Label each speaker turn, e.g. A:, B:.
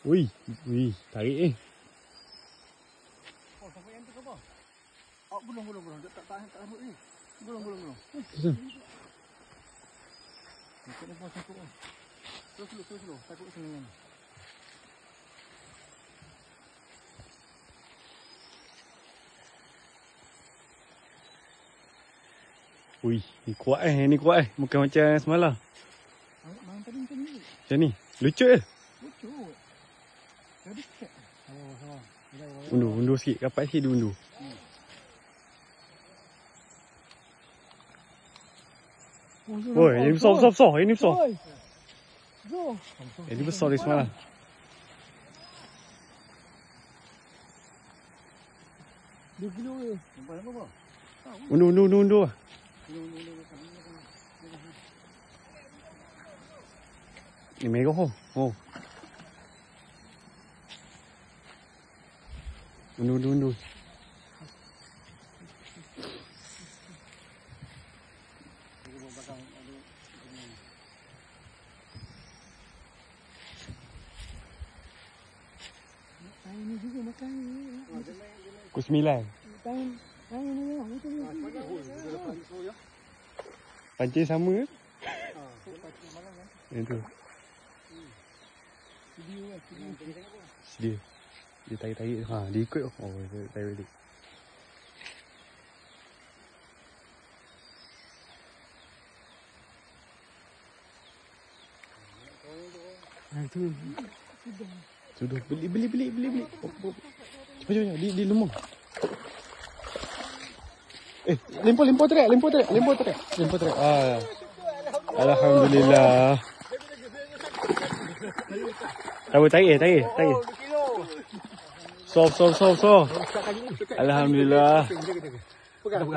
A: Wih, wih, tarik eh.
B: Oh, sampai yang tu apa? Oh, belum. Tak rambut ni. Belum. Ikut ni pun sangkut ni. Slow. Takut sini ni.
A: Wih, ni kuat eh. Bukan macam semalam.
B: Main tadi macam ni.
A: Macam ni. Lucut je.
B: Lucu. Jadi cek. Oh.
A: Undur sikit. Kapat sikit dia undur. Woi, ini besar. Ini besar. Ini besar dari semalam.
B: Dia kilo je. Nampak apa?
A: Undur. Ni merah oh. Undur.
B: Ini juga makan ni.
A: Pukul 9.
B: Tangan ni memang macam ni.
A: Pancing sama ke?
B: Pancing malam kan?
A: Yang tu. Sedia. Dia tarik. Dia ikut. Oh, dia tarik balik. Sudah. Beli. Cepat. Di lemah. Lempar terak. Alhamdulillah. Tarik. Soft. Alhamdulillah.
B: Pegang.